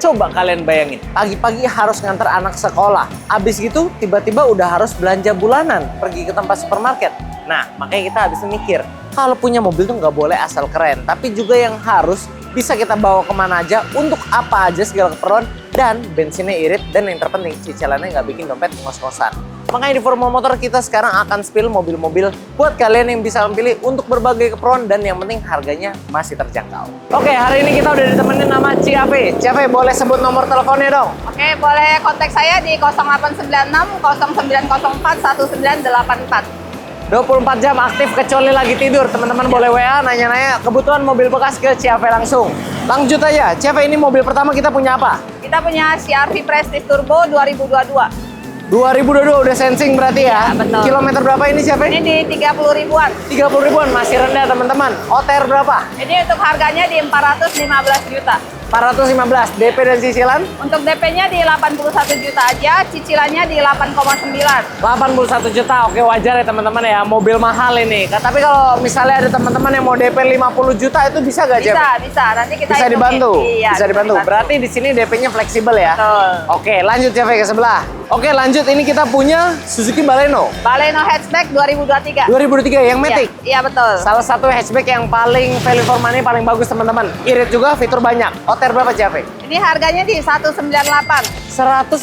Coba kalian bayangin, pagi-pagi harus nganter anak sekolah. Abis gitu tiba-tiba udah harus belanja bulanan, pergi ke tempat supermarket. Nah, makanya kita habis mikir, kalau punya mobil tuh nggak boleh asal keren, tapi juga yang harus bisa kita bawa kemana aja, untuk apa aja segala keperluan, dan bensinnya irit, dan yang terpenting cicilannya nggak bikin dompet ngos-ngosan. Makanya di Formula Motor kita sekarang akan spill mobil-mobil buat kalian yang bisa memilih untuk berbagai keperluan, dan yang penting harganya masih terjangkau. Oke, hari ini kita udah ditemenin sama Ciave. Ciave, boleh sebut nomor teleponnya dong? Oke, boleh kontak saya di 0896 0904 1984. 24 jam aktif kecuali lagi tidur. Teman-teman boleh WA nanya-nanya kebutuhan mobil bekas ke Ciave langsung. Lanjut aja. Ciave, ini mobil pertama kita punya apa? Kita punya CR-V Prestige Turbo 2022. 2022 udah sensing berarti ya? Ya, betul. Kilometer berapa ini Ciave? Ini di 30 ribuan. 30 ribuan, masih rendah teman-teman. OTR berapa? Ini untuk harganya di 415 juta. 415. DP dan cicilan? Untuk DP-nya di 81 juta aja, cicilannya di 8,9. 81 juta, oke, wajar ya teman-teman ya, mobil mahal ini. Tapi kalau misalnya ada teman-teman yang mau DP 50 juta itu bisa gak, Ciave? Bisa. Nanti kita Bisa hitungin. dibantu? Iya, Bisa dibantu. Berarti di sini DP-nya fleksibel ya? Betul. Oke, lanjut Ciave ke sebelah. Oke, lanjut, ini kita punya Suzuki Baleno. Baleno hatchback 2023. 2023 yang Matic. Iya, betul. Salah satu hatchback yang paling value for money, paling bagus teman-teman. Irit juga, fitur banyak. OTR berapa Ciave? Ini harganya di 198. 198,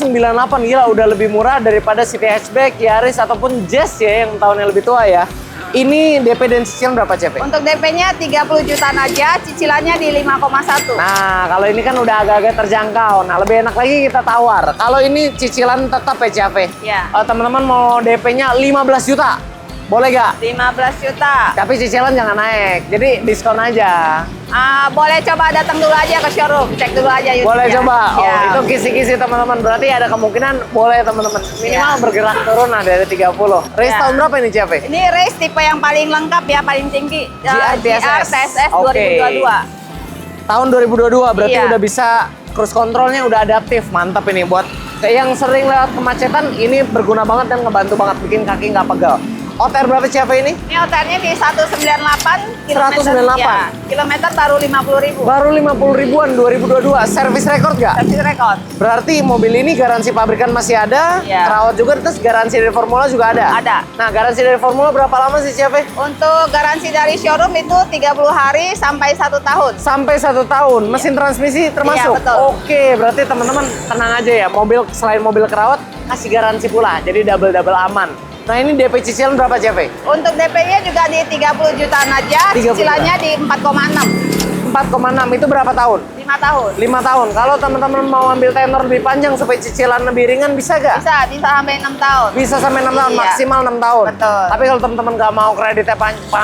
gila, udah lebih murah daripada City Hatchback, Yaris ataupun Jazz ya, yang tahunnya lebih tua ya. Ini DP dan cicilan berapa Ciave? Untuk DP-nya 30 jutaan aja, cicilannya di 5,1. Nah, kalau ini kan udah agak-agak terjangkau. Nah, lebih enak lagi kita tawar. Kalau ini cicilan tetap ya Ciave? Iya. Teman-teman mau DP-nya 15 juta. Boleh gak? 15 juta. Tapi cicilan jangan naik, jadi diskon aja. Boleh coba datang dulu aja ke showroom, cek dulu aja YouTube-nya. Boleh coba. Oh, Ya. itu kisi-kisi teman-teman. Berarti ada kemungkinan boleh teman-teman. Minimal Ya. bergerak turun ada dari 30. Race Ya. tahun berapa ini Ciave? Ini race tipe yang paling lengkap ya, paling tinggi. GR TSS. TSS Oke. 2022. Tahun 2022 berarti Iya. udah bisa cruise controlnya udah adaptif. Mantap ini buat yang sering lewat kemacetan, ini berguna banget dan ngebantu banget bikin kaki nggak pegal. OTR berapa Ciave ini? Ini OTR-nya di 198 kilometer. 198. Ya, kilometer baru 50.000. Baru 50 ribuan 2022. Service record nggak? Service record. Berarti mobil ini garansi pabrikan masih ada, Iya. terawat juga, terus garansi dari Formula juga ada? Ada. Nah, garansi dari Formula berapa lama sih Ciave? Untuk garansi dari showroom itu 30 hari sampai 1 tahun. Sampai 1 tahun. Mesin transmisi termasuk? Iya, betul. Oke, berarti teman-teman tenang aja ya. Mobil selain mobil kerawat, kasih garansi pula. Jadi double-double aman. Nah, ini DP cicilan berapa Ciave? Untuk DP-nya juga di 30 jutaan aja, 30 cicilannya di 4,6. 4,6 itu berapa tahun? 5 tahun. 5 tahun. Kalau teman-teman mau ambil tenor lebih panjang supaya cicilan lebih ringan, bisa gak? Bisa sampai 6 tahun. Bisa sampai 6 tahun, Iya. maksimal 6 tahun. Betul. Tapi kalau teman-teman nggak mau kreditnya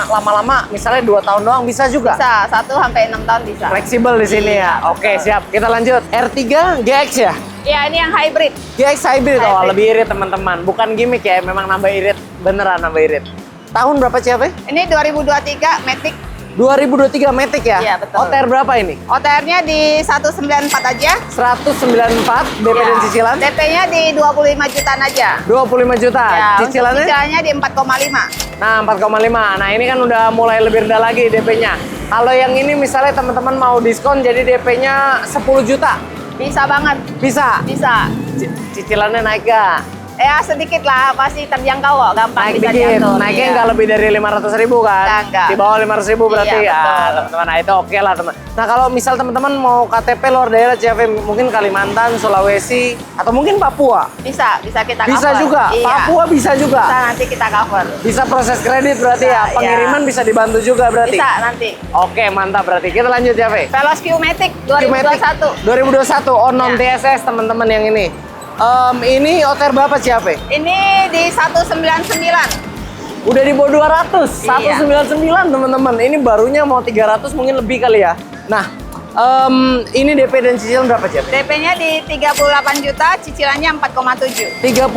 lama-lama, misalnya 2 tahun doang, bisa juga? Bisa, 1 sampai 6 tahun bisa. Fleksibel di sini ya. Iya, Oke, betul. siap. Kita lanjut. R3 GX ya? Iya, ini yang hybrid. GX hybrid, oh Hybrid. lebih irit teman-teman. Bukan gimmick ya, memang nambah irit. Beneran nambah irit. Tahun berapa Ciave? Ini 2023 Matic. 2023 Matic ya? Iya, betul. OTR berapa ini? OTR-nya di 194 aja. 194 DP dan cicilan? DP-nya di 25 jutaan aja. 25 juta. Ya, untuk Cicilannya? cicilannya di 4,5. Nah, 4,5. Nah, ini kan udah mulai lebih rendah lagi DP-nya. Kalau yang ini misalnya teman-teman mau diskon jadi DP-nya 10 juta. Bisa banget. Bisa? Bisa. Cicilannya naik gak? Ya sedikit lah, pasti terjangkau kok, gampang Naik bisa dikit, diatur. naiknya Iya. nggak lebih dari 500.000 kan? Enggak. Di bawah 500.000 berarti Iya, ya, betul. teman-teman. Nah, itu oke lah, teman. Nah, kalau misal teman-teman mau KTP luar daerah Ciave, mungkin Kalimantan, Sulawesi, atau mungkin Papua. Bisa kita cover. Bisa juga, Iya. Papua bisa juga. Bisa nanti kita cover. Bisa proses kredit berarti Bisa, ya, iya. pengiriman bisa dibantu juga berarti. Bisa nanti. Oke, mantap berarti. Kita lanjut Ciave. Veloz Q-Matic Q-Matic 2021. 2021 on non Ya. TSS teman-teman yang ini. Ini OTR berapa Ciave? Ini di 199. Udah di bawah 200, Iya. 199 teman-teman. Ini barunya mau 300 mungkin lebih kali ya. Nah, ini DP dan cicilan berapa Ciave? DP-nya di 38 juta, cicilannya 4,7. 38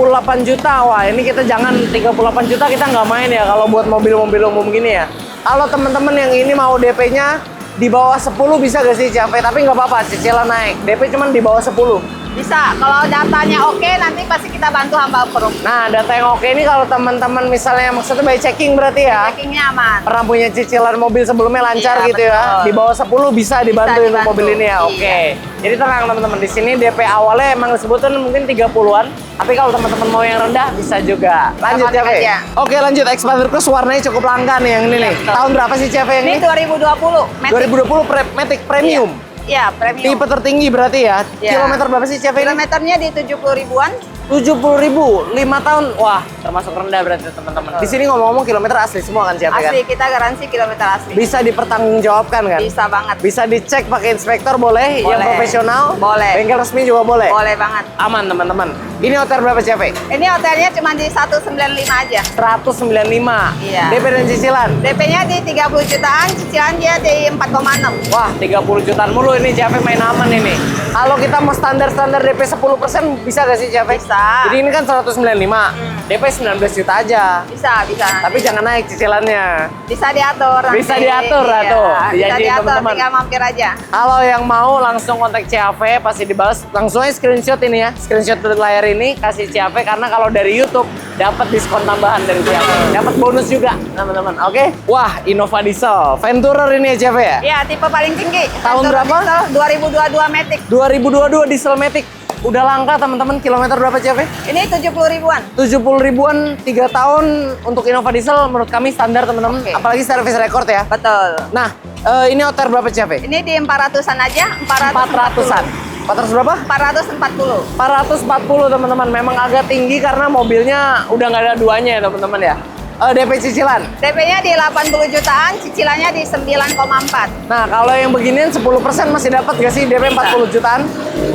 juta, wah ini kita jangan 38 juta kita nggak main ya kalau buat mobil-mobil umum gini ya. Kalau teman-teman yang ini mau DP-nya di bawah 10 bisa gak sih Ciave? Tapi nggak apa-apa, cicilan naik. DP cuman di bawah 10. Bisa. Kalau datanya oke, nanti pasti kita bantu hamba approve. Nah, data yang oke ini kalau teman-teman misalnya maksudnya by checking berarti ya. Checkingnya aman. Pernah punya cicilan mobil sebelumnya lancar Iya, gitu ya. betul. Di bawah 10 bisa dibantu untuk dibantu. mobil ini ya. Oke. Iya. Jadi tenang teman-teman, di sini DP awalnya emang disebutkan mungkin 30-an. Tapi kalau teman-teman mau yang rendah bisa juga. Lanjut kontak CV. aja. Oke, lanjut Expander Plus warnanya cukup langka nih yang ini nih. betul. Tahun berapa sih CV yang Ini ini? 2020. Matic. 2020 Matic Premium. Iya, premium. Tipe tertinggi berarti ya. Iya. Kilometer berapa sih CV ini? Kilometernya di 70 ribuan. 70.000, 5 tahun. Wah, termasuk rendah berarti teman-teman. Di sini ngomong-ngomong kilometer asli semua kan CV kan? Asli, kita garansi kilometer asli. Bisa dipertanggungjawabkan kan? Bisa banget. Bisa dicek pakai inspektor boleh, yang Boleh. profesional, Boleh. bengkel resmi juga boleh. Boleh banget. Aman teman-teman. Ini hotel berapa CV? Ini hotelnya cuma di 195 aja. 195. Iya. DP dan cicilan. DP-nya di 30 jutaan, cicilan dia di 4,6. Wah, 30 jutaan mulu ini CV main aman ini. Kalau kita mau standar-standar DP 10% bisa gak sih CV? Bisa. Jadi ini kan 195. DP 19 juta aja. Bisa, bisa. Tapi jangan naik cicilannya. Bisa diatur nanti. Bisa diatur lah Iya, tuh. Bisa Dijanjiin diatur, teman-teman. tinggal mampir aja. Kalau yang mau langsung kontak CAV pasti dibalas langsung aja screenshot ini ya. Screenshot dari layar ini kasih CAV karena kalau dari YouTube dapat diskon tambahan dari CAV. Dapat bonus juga teman-teman. Oke. Wah, Innova Diesel. Venturer ini ya CAV ya? Iya, tipe paling tinggi. Tahun Venturer berapa? Diesel 2022 Matic. 2022 Diesel Matic. Udah langka teman-teman. Kilometer berapa CAV? Ini 70 ribuan. 70 ribuan 3 tahun untuk Innova Diesel menurut kami standar teman-teman. Oke. Apalagi service record ya. Betul. Nah, ini hotel berapa CAV? Ini di 400-an aja, 400-an. 400 berapa? 440. 440 teman-teman. Memang agak tinggi karena mobilnya udah nggak ada duanya ya teman-teman ya. DP cicilan. DP-nya di 80 jutaan, cicilannya di 9,4. Nah, kalau yang beginian 10% masih dapat nggak sih DP 40 jutaan?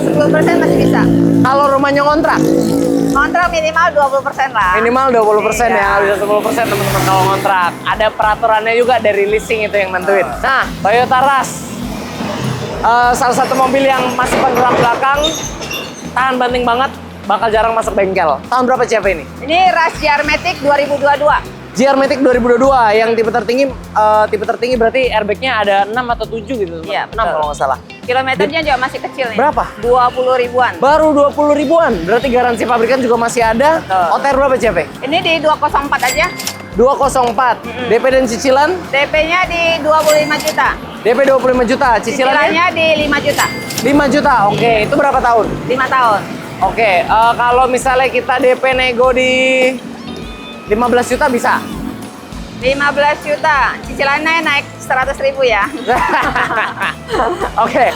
10% masih bisa. Kalau rumahnya kontrak, Kontrak minimal 20% lah. minimal 20% ya, Iya. bisa 10% teman-teman kalau kontrak. Ada peraturannya juga dari leasing itu yang nentuin. Nah, Toyota Rush. Salah satu mobil yang masih penggerak belakang, tahan banting banget, bakal jarang masuk bengkel. Tahun berapa CAV ini? Ini Rush GR Matic 2022. GR Matic 2022 yang tipe tertinggi berarti airbagnya ada 6 atau 7 gitu teman. Iya, 6 betul. kalau nggak salah. Kilometernya juga masih kecil nih. Berapa? 20 ribuan. Baru 20 ribuan, berarti garansi pabrikan juga masih ada. Betul. OTR berapa CP? Ini di 204 aja. 204. DP dan cicilan? DP-nya di 25 juta. DP 25 juta, cicilannya? Cicilannya di 5 juta. 5 juta, oke. Itu berapa tahun? 5 tahun. Oke, kalau misalnya kita DP nego di 15 juta bisa? 15 juta. Cicilannya naik 100 ribu ya. Oke,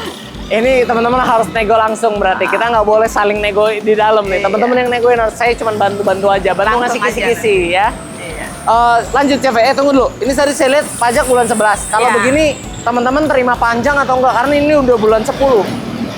ini teman-teman harus nego langsung berarti. Kita nggak boleh saling nego di dalam nih. Iya. Teman-teman yang negoin, saya cuma bantu-bantu aja. Bantu ngasih Langsung aja. kisi-kisi ya. Iya. Lanjut CV, tunggu dulu. Ini tadi saya lihat pajak bulan 11. Kalau Iya. begini, teman-teman terima panjang atau enggak? Karena ini udah bulan 10.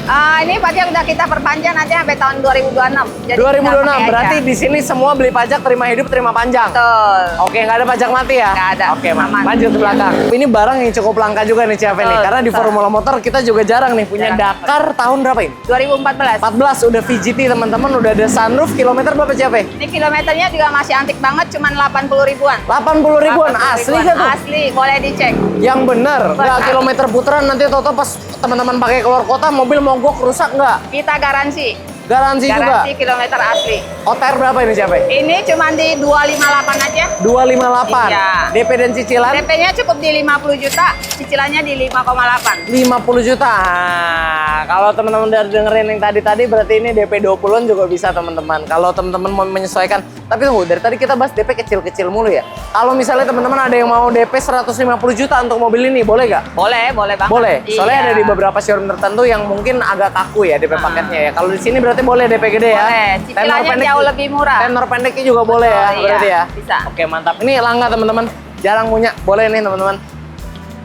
Ini pajak udah kita perpanjang nanti sampai tahun 2026. Jadi 2026, tinggal pakai berarti aja. di sini semua beli pajak, terima hidup, terima panjang. Betul. Oke, nggak ada pajak mati ya? Nggak ada. Oke, Aman. lanjut ke belakang. Ini barang yang cukup langka juga nih CV nih. Betul, Karena di betul. Formula Motor kita juga jarang nih punya Jarang Dakar tahun berapa ini? 2014. 14 udah VGT teman-teman, udah ada sunroof, kilometer berapa CV? Ini kilometernya juga masih antik banget, cuman 80 ribuan. 80 ribuan, 80 asli ribuan. gak tuh? Asli, boleh dicek. Yang bener, nggak Benar. kilometer putaran nanti toto pas teman-teman pakai keluar kota mobil mogok rusak nggak? Kita garansi. Garansi juga. Garansi kilometer asli. OTR berapa ini siapa? Ini cuma di 258 aja. 258. Iya. DP dan cicilan? DP-nya cukup di 50 juta, cicilannya di 5,8. 50 juta. Nah, kalau teman-teman udah dengerin yang tadi-tadi berarti ini DP 20-an juga bisa teman-teman. Kalau teman-teman mau menyesuaikan. Tapi tunggu, dari tadi kita bahas DP kecil-kecil mulu ya. Kalau misalnya teman-teman ada yang mau DP 150 juta untuk mobil ini, boleh nggak? Boleh, boleh banget. Boleh. Soalnya Iya. ada di beberapa showroom tertentu yang mungkin agak kaku ya DP paketnya ya. Kalau di sini berarti boleh DP gede ya. Boleh. Cicilannya jauh lebih murah. Tenor pendeknya juga boleh ya, Iya, berarti ya. bisa. Oke, mantap. Ini langka teman-teman. Jarang punya. Boleh nih teman-teman.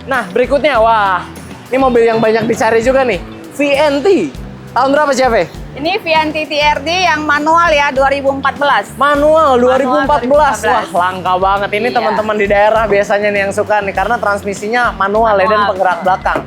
Nah, berikutnya wah. Ini mobil yang banyak dicari juga nih. VNT. Tahun berapa, Chef? Ini VNT TRD yang manual ya 2014. Manual 2014. 2014. Wah, langka banget. Ini Iya. teman-teman di daerah biasanya nih yang suka nih karena transmisinya manual ya dan Manual. penggerak belakang.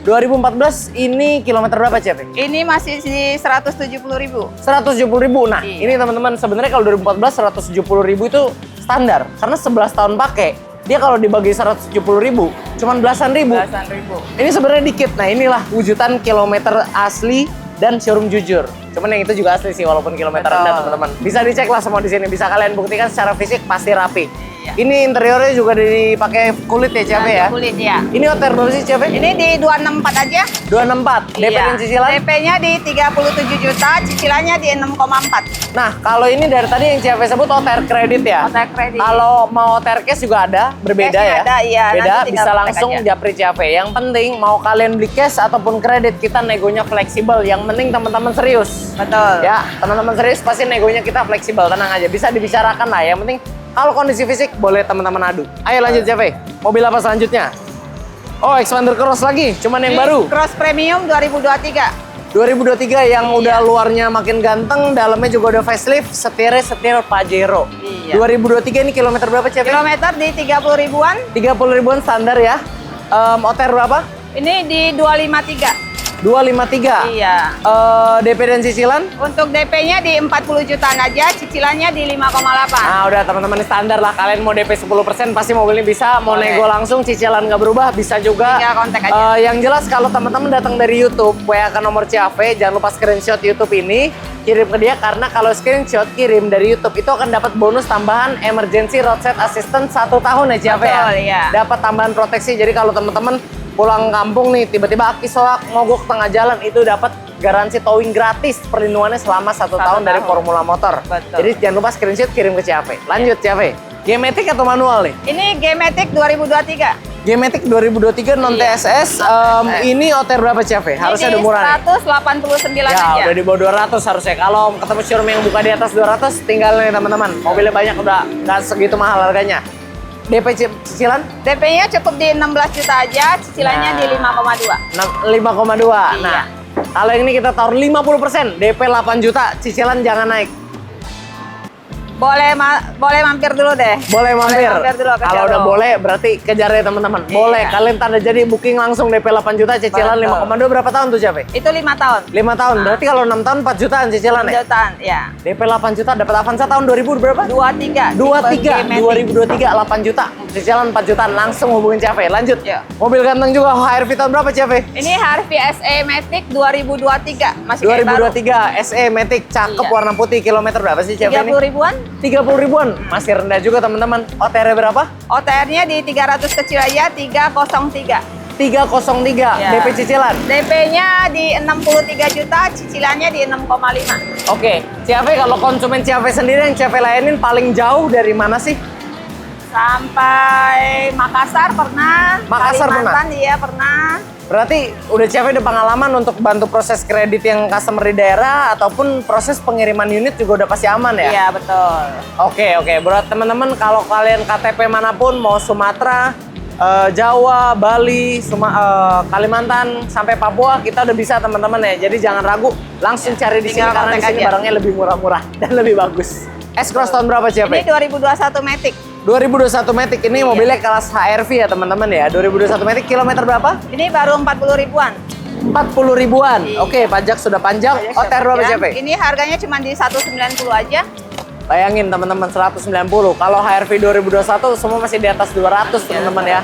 2014 ini kilometer berapa, Chef? Ini masih di 170 ribu. 170 ribu. Nah, Iya. ini teman-teman sebenarnya kalau 2014 170 ribu itu standar karena 11 tahun pakai. Dia kalau dibagi 170 ribu, cuman belasan ribu. Belasan ribu. Ini sebenarnya dikit. Nah, inilah wujudan kilometer asli dan showroom jujur. Cuman yang itu juga asli sih walaupun kilometer Betul. rendah teman-teman. Bisa dicek lah semua di sini. Bisa kalian buktikan secara fisik pasti rapi. Iya. Ini interiornya juga dipakai kulit ya Ciafe ya? Kulit ya. Ini OTR berapa sih Ciafe? Ini di 264 aja. 264. DP Iya. dan cicilan? DP-nya di 37 juta, cicilannya di 6,4. Nah, kalau ini dari tadi yang Ciafe sebut OTR kredit ya? OTR kredit. Kalau mau OTR cash juga ada, berbeda Cashnya ya? ada, iya. Beda, Nanti tinggal bisa kontak langsung aja. japri Ciafe. Yang penting mau kalian beli cash ataupun kredit, kita negonya fleksibel. Yang penting teman-teman serius. Betul. Ya, teman-teman serius pasti negonya kita fleksibel, tenang aja. Bisa dibicarakan lah. Yang penting kalau kondisi fisik boleh teman-teman adu. Ayo lanjut Ciafe. Mobil apa selanjutnya? Oh, Xpander Cross lagi, cuman yang Ini baru. Cross Premium 2023. 2023 yang Iya. udah luarnya makin ganteng, dalamnya juga udah facelift, setir Pajero. Iya. 2023 ini kilometer berapa Ciafe? Kilometer di 30 ribuan. 30 ribuan standar ya. OTR berapa? Ini di 253. 253. Iya. DP dan cicilan? Untuk DP-nya di 40 jutaan aja, cicilannya di 5,8. Nah udah teman-teman standar lah. Kalian mau DP 10% pasti mobilnya bisa. Mau Boleh. nego langsung, cicilan nggak berubah bisa juga. Tinggal kontak aja. Yang jelas kalau teman-teman datang dari YouTube, WA ke nomor Ciafe, jangan lupa screenshot YouTube ini, kirim ke dia karena kalau screenshot kirim dari YouTube itu akan dapat bonus tambahan emergency roadside assistance 1 tahun ya Ciafe ya. Betul, iya. Dapat tambahan proteksi. Jadi kalau teman-teman pulang kampung nih tiba-tiba aki soak mogok tengah jalan itu dapat garansi towing gratis, perlindungannya selama 1 tahun dari tahun. Formula Motor. Betul. Jadi jangan lupa screenshot kirim ke Ciafe. Lanjut Ciafe. G-Matic atau manual nih? Ini G-Matic 2023. G-Matic 2023 non Iya, TSS. Ini OTR berapa Ciafe? Harusnya Ini udah murah nih. 189 Ya, aja. udah di bawah 200 harusnya. Kalau ketemu showroom yang buka di atas 200, tinggal nih teman-teman. Mobilnya banyak udah nggak segitu mahal harganya. DP cicilan? DP-nya cukup di 16 juta aja, cicilannya Nah. di 5,2. 5,2. Iya. Nah, kalau yang ini kita taruh 50%, DP 8 juta, cicilan jangan naik. Boleh mampir dulu deh. Boleh mampir. dulu ke Kalau udah showroom. boleh berarti kejar ya teman-teman. Iya. Boleh. Kalian tanda jadi booking langsung DP 8 juta, cicilan Betul. 5,2 berapa tahun tuh Ciafe? Itu 5 tahun. 5 tahun. Berarti kalau 6 tahun 4 jutaan cicilan ya? Jutaan, ya. DP 8 juta dapat Avanza tahun 2000 berapa? 23. 2023 8 juta. Cicilan 4 jutaan langsung hubungin Ciafe. Lanjut. Ya. Mobil ganteng juga HRV tahun berapa Ciafe? Ini Harvey SE Matic 2023. Masih kayak baru. 2023 SE Matic cakep Iya. warna putih, kilometer berapa sih Ciafe 30 ini? ribuan. 30 ribuan. Masih rendah juga teman-teman. OTR berapa? OTR-nya di 300 kecil aja 303. 303 Ya. DP cicilan. DP-nya di 63 juta, cicilannya di 6,5. Oke, Ciafe kalau konsumen Ciafe sendiri yang Ciafe layanin paling jauh dari mana sih? Sampai Makassar pernah. Makassar Kalimantan iya pernah. Berarti udah Ciafe udah pengalaman untuk bantu proses kredit yang customer di daerah ataupun proses pengiriman unit juga udah pasti aman ya? Iya betul. Oke. Buat teman-teman kalau kalian KTP manapun mau Sumatera, Jawa, Bali, Kalimantan sampai Papua kita udah bisa teman-teman ya. Jadi jangan ragu, langsung cari di sini Tinggal karena di kontak sini aja. barangnya lebih murah-murah dan lebih bagus. S-Cross tahun berapa Ini Ciafe? 2021 Matic. 2021 Matic ini Iya. mobilnya kelas HRV ya teman-teman ya. 2021 Matic kilometer berapa? Ini baru 40 ribuan. 40 ribuan. Iya. Oke, pajak sudah panjang. OTR berapa Ciafe? Ini harganya cuma di 190 aja. Bayangin teman-teman 190. Kalau HRV 2021 semua masih di atas 200 teman-teman ya.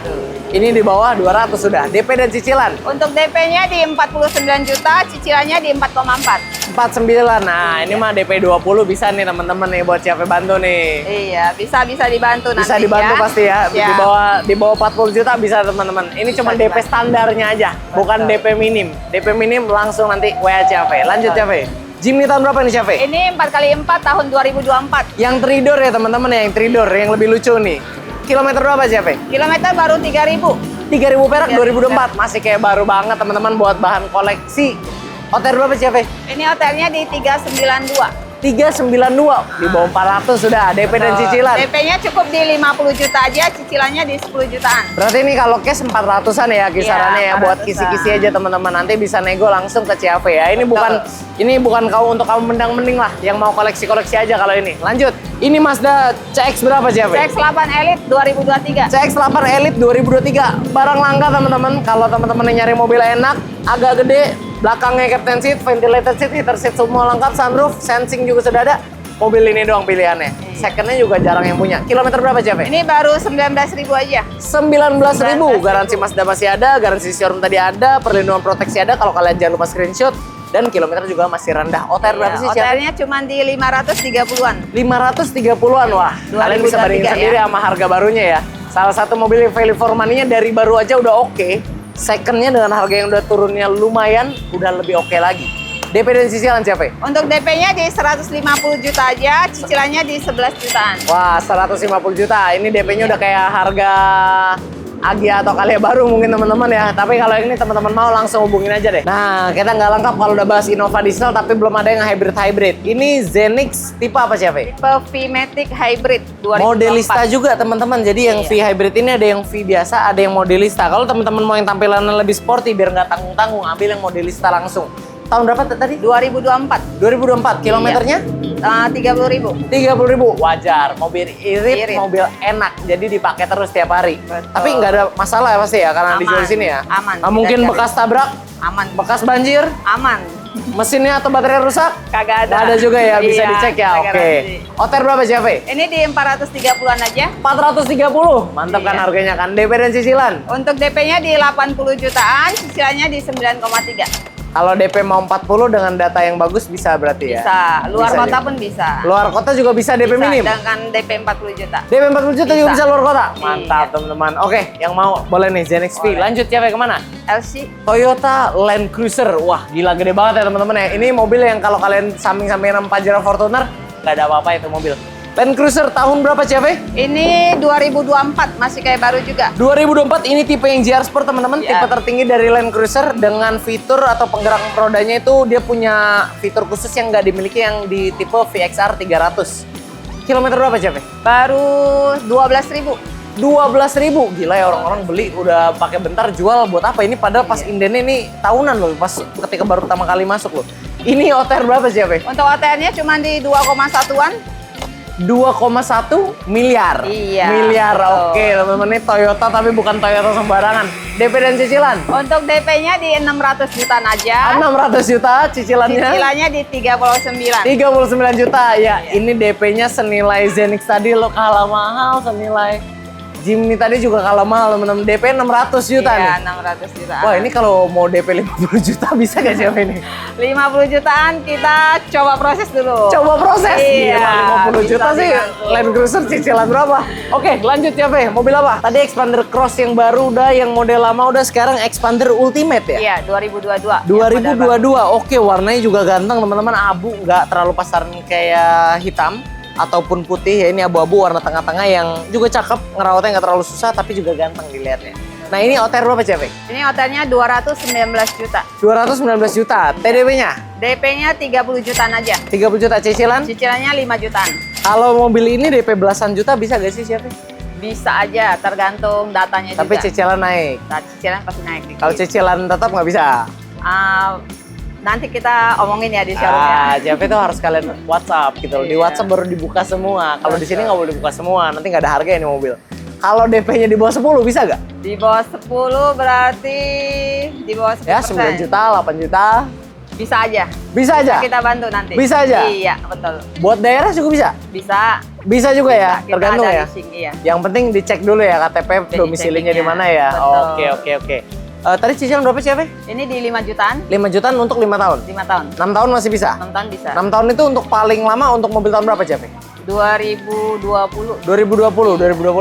Ini di bawah 200 sudah. DP dan cicilan Untuk DP-nya di 49 juta, cicilannya di 4,4. 49. Nah, ini mah DP 20 bisa nih teman-teman nih buat Ciafe bantu nih. Iya, bisa dibantu nanti Bisa dibantu ya. pasti ya. Ya. Di bawah 40 juta bisa teman-teman. Ini cuma Bisa DP dibantu. standarnya aja, bukan Betul. DP minim. DP minim langsung nanti WA Ciafe. Lanjut Ciafe. Jimny tahun berapa nih Ciafe? Ini 4x4 tahun 2024. Yang 3-door ya teman-teman ya, yang 3-door yang lebih lucu nih. Kilometer berapa Ciafe? Kilometer baru 3.000. 3.000 perak 3.000 2024. Masih kayak baru banget teman-teman buat bahan koleksi. OTR berapa Ciafe? Ini hotelnya di 392. 392 di bawah 400 sudah DP dan cicilan. DP-nya cukup di 50 juta aja, cicilannya di 10 jutaan. Berarti ini kalau cash 400-an ya kisarannya ya Iya, buat 400-an. kisi-kisi aja teman-teman. Nanti bisa nego langsung ke Ciafe ya. Ini bukan kau untuk kamu mendang-mending lah yang mau koleksi-koleksi aja kalau ini. Lanjut. Ini Mazda CX berapa Ciafe? CX-8 Elite 2023. CX-8 Elite 2023. Barang langka teman-teman. Kalau teman-teman yang nyari mobil enak, agak gede, belakangnya captain seat, ventilated seat, heater seat semua lengkap, sunroof, sensing juga sudah ada. Mobil ini doang pilihannya. Secondnya juga jarang yang punya. Kilometer berapa Ciafe? Ini baru 19.000 aja. 19.000. Garansi Mazda masih ada, garansi showroom tadi ada, perlindungan proteksi ada. Kalau kalian jangan lupa screenshot, dan kilometer juga masih rendah. OTR berapa sih, Chef? OTR-nya cuma di 530-an. 530-an, wah. Kalian bisa bandingin 2023 sendiri sama harga barunya ya. Salah satu mobil yang value for money-nya dari baru aja udah oke. Second-nya dengan harga yang udah turunnya lumayan, udah lebih oke lagi. DP dan cicilan siapa? Untuk DP-nya di 150 juta aja, cicilannya di 11 jutaan. Wah, 150 juta. Ini DP-nya udah kayak harga Agia atau Kalia baru mungkin teman-teman ya. Tapi kalau ini teman-teman mau langsung hubungin aja deh. Nah, kita nggak lengkap kalau udah bahas Innova diesel tapi belum ada yang hybrid-hybrid. Ini Zenix tipe apa sih, Ave? Tipe V-Matic Hybrid 2024. Modelista juga teman-teman. Jadi yang V Iya. hybrid ini ada yang V biasa, ada yang modelista. Kalau teman-teman mau yang tampilannya lebih sporty biar nggak tanggung-tanggung, ambil yang modelista langsung. Tahun berapa tadi? 2024. 2024. Kilometernya? 30.000. 30.000. Wajar. Mobil irit, Irit. mobil enak. Jadi dipakai terus tiap hari. Betul. Tapi nggak ada masalah ya pasti ya karena Aman. dijual di sini ya. Aman. Nggak mungkin Tidak bekas tabrak, Aman. bekas banjir, Aman. mesinnya atau baterai rusak? Kagak ada. Nggak ada juga ya, bisa Iya, dicek ya. kagak Oke. garansi. OTR berapa sih, Ave? Ini di 430-an aja. 430. Mantap kan Iya. harganya kan. DP dan cicilan. Untuk DP-nya di 80 jutaan, cicilannya di 9,3. Kalau DP mau 40 dengan data yang bagus bisa berarti ya? Bisa. Luar Bisa kota juga. pun bisa. Luar kota juga bisa DP Bisa, minim? dengan DP 40 juta. DP 40 juta juga Bisa. bisa luar kota? Iya. Mantap teman-teman. Oke, yang mau boleh nih Zenix V. Boleh. Lanjut ya, kemana? LC. Toyota Land Cruiser. Wah, gila gede banget ya teman-teman ya. Ini mobil yang kalau kalian samping-sampingin sama Pajero Fortuner, nggak ada apa-apa itu mobil. Land Cruiser tahun berapa, Ceve? Ini 2024, masih kayak baru juga. 2024 ini tipe yang GR Sport teman-teman, Iya. tipe tertinggi dari Land Cruiser dengan fitur atau penggerak rodanya itu dia punya fitur khusus yang nggak dimiliki yang di tipe VXR 300. Kilometer berapa, Ceve? Baru 12.000. 12.000. Gila ya, orang-orang beli udah pakai bentar jual buat apa ini, padahal pas Iya. indennya ini tahunan loh, pas ketika baru pertama kali masuk loh. Ini OTR berapa sih, Ceve? Untuk OTR-nya cuma di 2,1-an. 2,1 miliar. Iya, Miliar. betul. Oke, teman-teman, ini Toyota tapi bukan Toyota sembarangan. DP dan cicilan. Untuk DP-nya di 600 jutaan aja. 600 juta, cicilannya Cicilannya di 39. 39 juta. Ya, Iya. ini DP-nya senilai Zenix tadi lo kalah mahal, senilai Jimny tadi juga kalah mahal, teman-teman. DP 600 juta Iya, nih. 600 jutaan. Wah, ini kalau mau DP 50 juta bisa gak sih ini? 50 jutaan kita coba proses dulu. Coba proses. Iya, Gila, 50 juta bisa sih. dibantu. Land Cruiser cicilan berapa? Oke, lanjut ya, Ve. Mobil apa? Tadi Expander Cross yang baru udah, yang model lama udah, sekarang Expander Ultimate ya? Iya, 2022. 2022. Oke, warnanya juga ganteng, teman-teman. Abu, nggak terlalu pasaran kayak hitam ataupun putih ya. Ini abu-abu warna tengah-tengah yang juga cakep, ngerawatnya nggak terlalu susah tapi juga ganteng dilihatnya. Nah, ini OTR berapa, Ceve? Ini hotelnya 219 juta. 219 juta. TDP-nya DP-nya 30 jutaan aja. 30 juta. Cicilan? Cicilannya 5 jutaan. Kalau mobil ini DP belasan juta bisa gak sih, Ceve? Bisa aja, tergantung datanya Tapi juga. cicilan naik. Nah, cicilan pasti naik dikit. Kalau cicilan tetap nggak bisa. Nanti kita omongin ya di showroomnya. Ceve tuh harus kalian WhatsApp gitu loh. Di Iya. WhatsApp baru dibuka semua. Kalau di sini Betul. nggak boleh dibuka semua. Nanti nggak ada harga ini mobil. Kalau DP-nya di bawah 10 bisa nggak? Di bawah 10 berarti di bawah 10%. Ya, 9 juta, 8 juta. Bisa aja. Bisa aja? Kita bantu nanti. Bisa aja? Iya, betul. Buat daerah juga bisa? Bisa. Bisa juga ya? Kita Tergantung ada ya? leasing, iya. Yang penting dicek dulu ya KTP Jadi domisilinya di checkingnya. mana ya? Betul. Oke, oke, oke. Tadi cicilan berapa sih, Ceve? Ini di 5 jutaan, 5 jutaan untuk 5 tahun? 5 tahun. 6 tahun masih bisa? 6 tahun bisa. 6 tahun itu untuk paling lama untuk mobil tahun berapa, Ceve? 2020 2020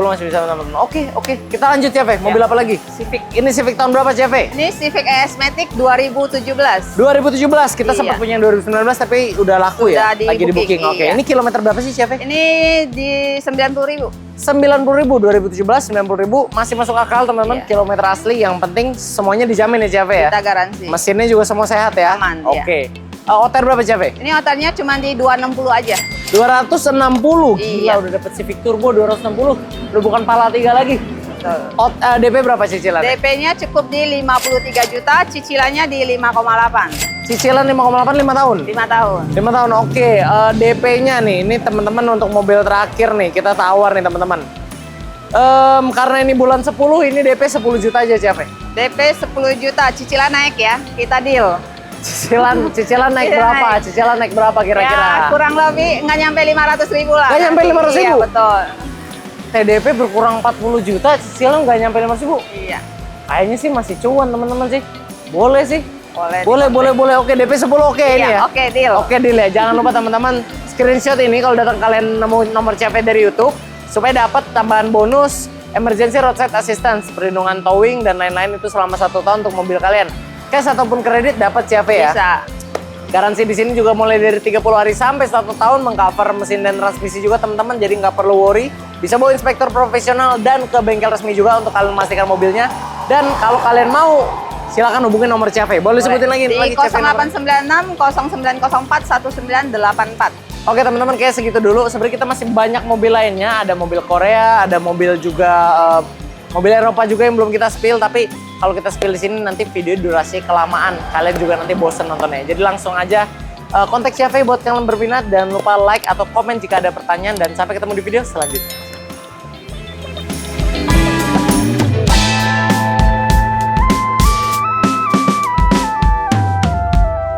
masih bisa, teman-teman. Oke, oke. Kita lanjut ya, Ve. Mobil Ya. apa lagi? Civic. Ini Civic tahun berapa, Ceve? Ini Civic ES Matic 2017. 2017. Kita Iya. sempat punya yang 2019 tapi udah laku ya? Udah di Lagi di booking, booking. Oke. iya. Ini kilometer berapa sih, Ceve? Ini di 90.000. 90.000, 2017, 90.000. Masih masuk akal, teman-teman. Iya. Kilometer asli. Yang penting semuanya dijamin ya, Ceve ya? Kita garansi. Mesinnya juga semua sehat ya? Aman, Oke. OTR berapa, Ceve? Ini hotelnya cuma di 260 aja. 260. Gila, Iya. udah dapet Civic Turbo 260. Udah bukan pala 3 lagi. Betul. DP berapa cicilan? DP-nya cukup di 53 juta, cicilannya di 5,8. Cicilan 5,8 5 tahun. 5 tahun. 5 tahun, oke. DP-nya nih, ini teman-teman untuk mobil terakhir nih, kita tawar nih teman-teman. Karena ini bulan 10, ini DP 10 juta aja, Ceve. DP 10 juta, cicilan naik ya. Kita deal. Cicilan naik Iya, berapa? naik. Cicilan naik berapa Ya, kira-kira? kurang lebih nggak nyampe 500.000 lah. Nggak nyampe 500.000? Iya, betul. TDP berkurang 40 juta, cicilan nggak nyampe 500.000. Iya. Kayaknya sih masih cuan teman-teman sih. Boleh sih. Boleh. Oke, DP 10 oke ini ya. Oke, deal. Oke, deal ya. Jangan lupa teman-teman screenshot ini kalau datang kalian nemu nomor CV dari YouTube supaya dapat tambahan bonus emergency roadside assistance, perlindungan towing dan lain-lain itu selama 1 tahun untuk mobil kalian. Cash ataupun kredit dapat CV ya. Bisa. Garansi di sini juga mulai dari 30 hari sampai 1 tahun, mengcover mesin dan transmisi juga teman-teman, jadi nggak perlu worry. Bisa bawa inspektor profesional dan ke bengkel resmi juga untuk kalian memastikan mobilnya. Dan kalau kalian mau, silakan hubungin nomor CV. Boleh sebutin lagi Di CV nomor? 0896 0904 1984. Oke teman-teman, kayak segitu dulu. Sebenarnya kita masih banyak mobil lainnya. Ada mobil Korea, ada mobil juga mobil Eropa juga yang belum kita spill. Tapi kalau kita spill di sini nanti video durasi kelamaan. Kalian juga nanti bosen nontonnya. Jadi langsung aja kontak CV buat yang berminat dan lupa like atau komen jika ada pertanyaan. Dan sampai ketemu di video selanjutnya.